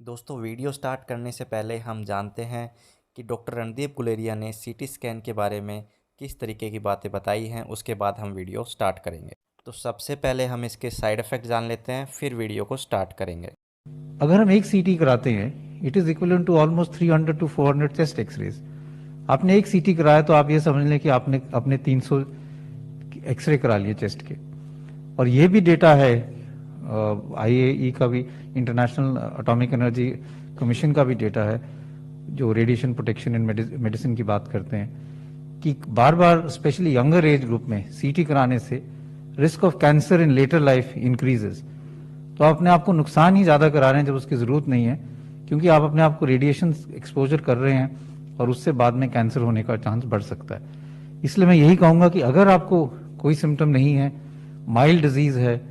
दोस्तों video start करने से पहले हम जानते हैं कि डॉक्टर रणदीप गुलेरिया ने सीटी स्कैन के बारे में किस तरीके की बातें बताई हैं। उसके बाद हम वीडियो स्टार्ट करेंगे। तो सबसे पहले हम इसके साइड इफ़ेक्ट जान लेते हैं, फिर वीडियो को स्टार्ट करेंगे। अगर हम एक सीटी कराते हैं it is equal to almost 300 to 400 chest X-rays. आपने एक सीटी कराया तो आप ये समझ लें कि आपने अपने 300 एक्सरे करा लिए चेस्ट के। और ये भी डेटा है आईएई का भी, इंटरनेशनल एटॉमिक एनर्जी कमीशन का भी डेटा है, जो रेडिएशन प्रोटेक्शन इन मेडिसिन की बात करते हैं, कि बार बार स्पेशली यंगर एज ग्रुप में सीटी कराने से risk of cancer in later life increases. तो आप अपने आप को नुकसान ही ज़्यादा करा रहे हैं जब उसकी ज़रूरत नहीं है, क्योंकि आप अपने आप को रेडिएशन एक्सपोजर कर रहे हैं और उससे बाद में कैंसर होने का चांस बढ़ सकता है। इसलिए मैं यही कहूँगा कि अगर आपको कोई सिम्टम नहीं है, माइल्ड डिजीज़ है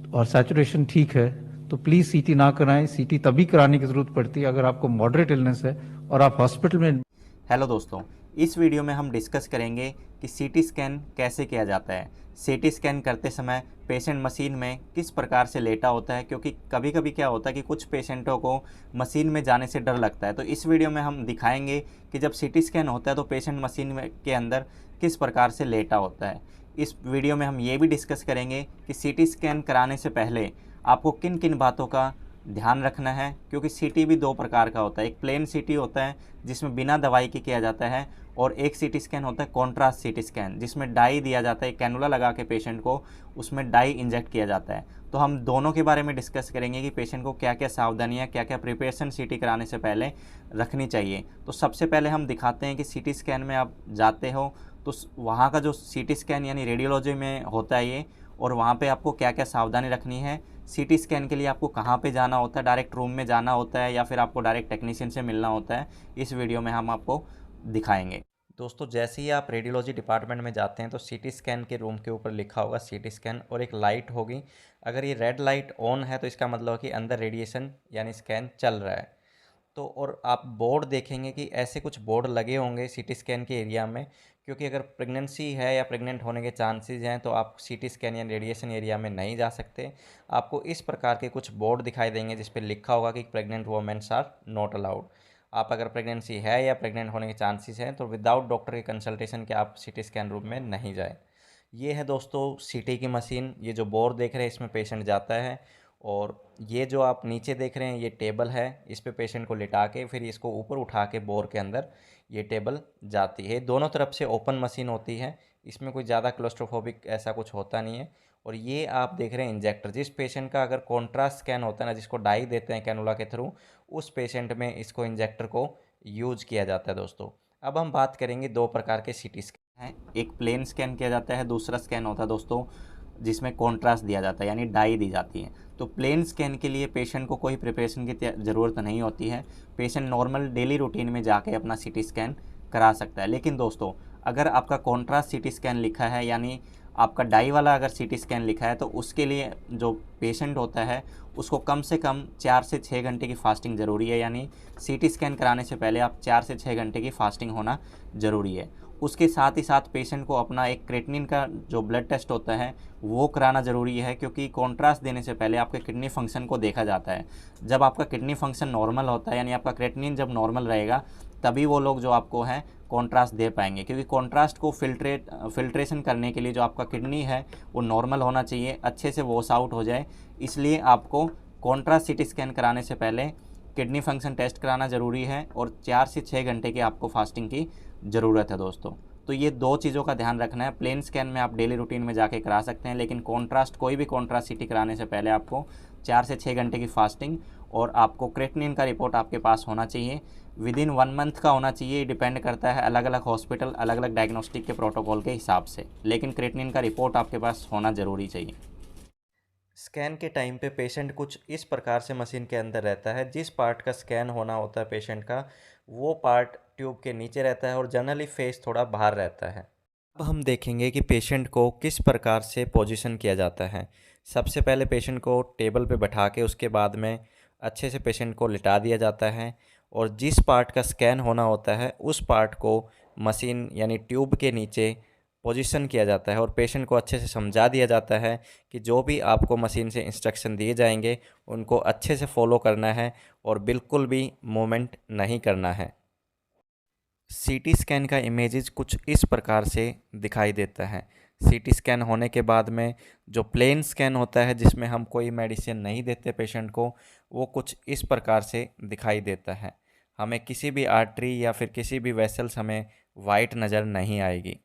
और सैचुरेशन ठीक है, तो प्लीज़ सीटी ना कराएं। सीटी तभी कराने की ज़रूरत पड़ती है अगर आपको मॉडरेट इलनेस है और आप हॉस्पिटल में। हेलो दोस्तों, इस वीडियो में हम डिस्कस करेंगे कि सीटी स्कैन कैसे किया जाता है। सीटी स्कैन करते समय पेशेंट मशीन में किस प्रकार से लेटा होता है, क्योंकि कभी कभी क्या होता है कि कुछ पेशेंटों को मशीन में जाने से डर लगता है। तो इस वीडियो में हम दिखाएंगे कि जब सीटी स्कैन होता है तो पेशेंट मशीन में के अंदर किस प्रकार से लेटा होता है। इस वीडियो में हम ये भी डिस्कस करेंगे कि सीटी स्कैन कराने से पहले आपको किन किन बातों का ध्यान रखना है, क्योंकि सीटी भी दो प्रकार का होता है। एक प्लेन सीटी होता है जिसमें बिना दवाई के किया जाता है, और एक सीटी स्कैन होता है कॉन्ट्रास्ट सीटी स्कैन, जिसमें डाई दिया जाता है, कैनुला लगा के पेशेंट को उसमें डाई इंजेक्ट किया जाता है। तो हम दोनों के बारे में डिस्कस करेंगे कि पेशेंट को क्या क्या सावधानियाँ, क्या क्या प्रिपरेशन सीटी कराने से पहले रखनी चाहिए। तो सबसे पहले हम दिखाते हैं कि सीटी स्कैन में आप जाते हो तो वहाँ का जो सीटी स्कैन यानी रेडियोलॉजी में होता है ये, और वहाँ पे आपको क्या क्या सावधानी रखनी है। सीटी स्कैन के लिए आपको कहाँ पे जाना होता है, डायरेक्ट रूम में जाना होता है या फिर आपको डायरेक्ट टेक्नीशियन से मिलना होता है, इस वीडियो में हम आपको दिखाएंगे। दोस्तों, जैसे ही आप रेडियोलॉजी डिपार्टमेंट में जाते हैं तो सीटी स्कैन के रूम के ऊपर लिखा होगा सीटी स्कैन, और एक लाइट होगी। अगर ये रेड लाइट ऑन है तो इसका मतलब है कि अंदर रेडिएशन यानी स्कैन चल रहा है। तो और आप बोर्ड देखेंगे कि ऐसे कुछ बोर्ड लगे होंगे सीटी स्कैन के एरिया में, क्योंकि अगर प्रेगनेंसी है या प्रेग्नेंट होने के चांसेस हैं तो आप सीटी स्कैन या रेडिएशन एरिया में नहीं जा सकते। आपको इस प्रकार के कुछ बोर्ड दिखाई देंगे जिस पर लिखा होगा कि pregnant womens are not allowed. आप अगर प्रेगनेंसी है या प्रेग्नेंट होने के चांसेस हैं तो विदाउट डॉक्टर के कंसल्टेशन के आप सीटी स्कैन रूम में नहीं जाएं। ये है दोस्तों सीटी की मशीन। ये जो बोर्ड देख रहे हैं इसमें पेशेंट जाता है, और ये जो आप नीचे देख रहे हैं ये टेबल है। इस पे पेशेंट को लिटा के फिर इसको ऊपर उठा के बोर के अंदर ये टेबल जाती है। दोनों तरफ से ओपन मशीन होती है, इसमें कोई ज़्यादा क्लोस्ट्रोफोबिक ऐसा कुछ होता नहीं है। और ये आप देख रहे हैं इंजेक्टर। जिस पेशेंट का अगर कॉन्ट्रास्ट स्कैन होता है ना, जिसको डाई देते हैं कैनुला के थ्रू, उस पेशेंट में इसको इंजेक्टर को यूज किया जाता है दोस्तों। अब हम बात करेंगे दो प्रकार के सीटी स्कैन हैं। एक प्लेन स्कैन किया जाता है, दूसरा स्कैन होता है दोस्तों जिसमें कॉन्ट्रास्ट दिया जाता है यानी डाई दी जाती है। तो प्लेन स्कैन के लिए पेशेंट को कोई प्रिपरेशन की ज़रूरत नहीं होती है। पेशेंट नॉर्मल डेली रूटीन में जाके अपना सीटी स्कैन करा सकता है। लेकिन दोस्तों, अगर आपका कॉन्ट्रास्ट सीटी स्कैन लिखा है यानी आपका डाई वाला अगर सीटी स्कैन लिखा है, तो उसके लिए जो पेशेंट होता है उसको कम से कम 4 से 6 घंटे की फास्टिंग ज़रूरी है। यानी सीटी स्कैन कराने से पहले आप 4 से 6 घंटे की फास्टिंग होना ज़रूरी है। उसके साथ ही साथ पेशेंट को अपना एक क्रेटिनिन का जो ब्लड टेस्ट होता है वो कराना ज़रूरी है, क्योंकि कॉन्ट्रास्ट देने से पहले आपके किडनी फंक्शन को देखा जाता है। जब आपका किडनी फंक्शन नॉर्मल होता है यानी आपका क्रेटिनिन जब नॉर्मल रहेगा, तभी वो लोग जो आपको हैं कॉन्ट्रास्ट दे पाएंगे। क्योंकि कॉन्ट्रास्ट को फिल्ट्रेशन करने के लिए जो आपका किडनी है वो नॉर्मल होना चाहिए, अच्छे से वॉश आउट हो जाए। इसलिए आपको कॉन्ट्रास्ट सीटी स्कैन कराने से पहले किडनी फंक्शन टेस्ट कराना ज़रूरी है, और 4 से 6 घंटे की आपको फास्टिंग की ज़रूरत है दोस्तों। तो ये दो चीज़ों का ध्यान रखना है। प्लेन स्कैन में आप डेली रूटीन में जाके करा सकते हैं, लेकिन कॉन्ट्रास्ट कोई भी कॉन्ट्रास्ट सीटी कराने से पहले आपको 4 से 6 घंटे की फास्टिंग, और आपको क्रेटिनिन का रिपोर्ट आपके पास होना चाहिए। विदिन 1 मंथ का होना चाहिए। डिपेंड करता है अलग अलग हॉस्पिटल अलग अलग डायग्नोस्टिक के प्रोटोकॉल के हिसाब से, लेकिन क्रेटिनिन का रिपोर्ट आपके पास होना ज़रूरी चाहिए। स्कैन के टाइम पे पेशेंट कुछ इस प्रकार से मशीन के अंदर रहता है। जिस पार्ट का स्कैन होना होता है पेशेंट का, वो पार्ट ट्यूब के नीचे रहता है और जनरली फेस थोड़ा बाहर रहता है। अब हम देखेंगे कि पेशेंट को किस प्रकार से पोजीशन किया जाता है। सबसे पहले पेशेंट को टेबल पे बैठा के उसके बाद में अच्छे से पेशेंट को लिटा दिया जाता है, और जिस पार्ट का स्कैन होना होता है उस पार्ट को मशीन यानी ट्यूब के नीचे पोजीशन किया जाता है और पेशेंट को अच्छे से समझा दिया जाता है कि जो भी आपको मशीन से इंस्ट्रक्शन दिए जाएंगे उनको अच्छे से फॉलो करना है और बिल्कुल भी मूवमेंट नहीं करना है। सीटी स्कैन का इमेजेस कुछ इस प्रकार से दिखाई देता है। सीटी स्कैन होने के बाद में जो प्लेन स्कैन होता है जिसमें हम कोई मेडिसिन नहीं देते पेशेंट को, वो कुछ इस प्रकार से दिखाई देता है। हमें किसी भी आर्टरी या फिर किसी भी वेसल्स हमें वाइट नज़र नहीं आएगी।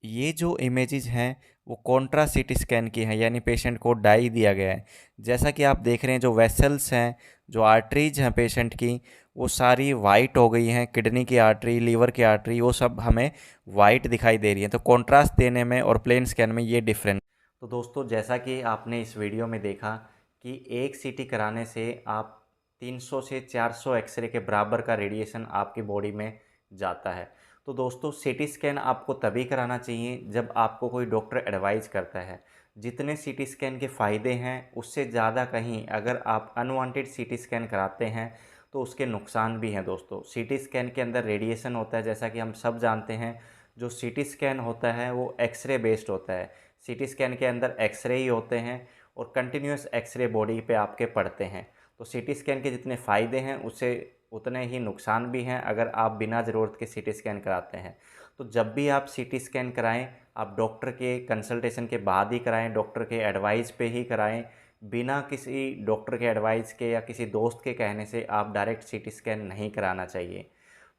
ये जो इमेजेस हैं वो कॉन्ट्रा सीटी स्कैन की हैं, यानी पेशेंट को डाई दिया गया है। जैसा कि आप देख रहे हैं जो वेसल्स हैं, जो आर्टरीज हैं पेशेंट की, वो सारी वाइट हो गई हैं। किडनी की आर्टरी, लीवर की आर्टरी, वो सब हमें वाइट दिखाई दे रही हैं। तो कॉन्ट्रास्ट देने में और प्लेन स्कैन में ये डिफरेंस। तो दोस्तों, जैसा कि आपने इस वीडियो में देखा कि एक सीटी कराने से आप 300 से 400 एक्सरे के बराबर का रेडिएशन आपकी बॉडी में जाता है। तो दोस्तों, सीटी स्कैन आपको तभी कराना चाहिए जब आपको कोई डॉक्टर एडवाइस करता है। जितने सीटी स्कैन के फ़ायदे हैं उससे ज़्यादा कहीं अगर आप अनवांटेड सीटी स्कैन कराते हैं तो उसके नुकसान भी हैं। दोस्तों, सीटी स्कैन के अंदर रेडिएशन होता है, जैसा कि हम सब जानते हैं। जो सीटी स्कैन होता है वो एक्सरे बेस्ड होता है। सीटी स्कैन के अंदर एक्सरे ही होते हैं और कंटिन्यूस एक्सरे बॉडी पे आपके पड़ते हैं। तो सीटी स्कैन के जितने फ़ायदे हैं उससे उतने ही नुकसान भी हैं अगर आप बिना ज़रूरत के सीटी स्कैन कराते हैं। तो जब भी आप सीटी स्कैन कराएं, आप डॉक्टर के कंसल्टेशन के बाद ही कराएं, डॉक्टर के एडवाइस पे ही कराएं। बिना किसी डॉक्टर के एडवाइस के या किसी दोस्त के कहने से आप डायरेक्ट सीटी स्कैन नहीं कराना चाहिए।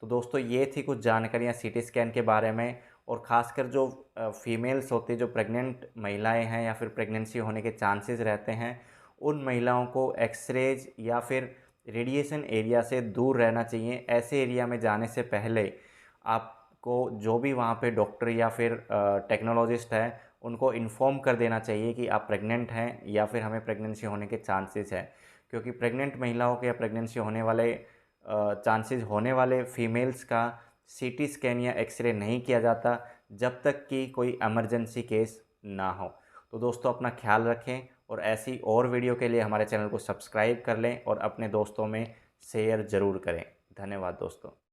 तो दोस्तों, ये थी कुछ जानकारियाँ सीटी स्कैन के बारे में। और ख़ासकर जो फीमेल्स होती हैं, जो प्रेग्नेंट महिलाएं हैं या फिर प्रेगनेंसी होने के चांसेस रहते हैं, उन महिलाओं को एक्सरेज या फिर रेडिएशन एरिया से दूर रहना चाहिए। ऐसे एरिया में जाने से पहले आपको जो भी वहाँ पे डॉक्टर या फिर टेक्नोलॉजिस्ट है उनको इन्फॉर्म कर देना चाहिए कि आप प्रेग्नेंट हैं या फिर हमें प्रेगनेंसी होने के चांसेस हैं। क्योंकि प्रेग्नेंट महिलाओं के या प्रेगनेंसी होने वाले चांसेस होने वाले फीमेल्स का सीटी स्कैन या एक्सरे नहीं किया जाता जब तक कि कोई इमरजेंसी केस ना हो। तो दोस्तों, अपना ख्याल रखें और ऐसी और वीडियो के लिए हमारे चैनल को सब्सक्राइब कर लें और अपने दोस्तों में शेयर ज़रूर करें। धन्यवाद दोस्तों।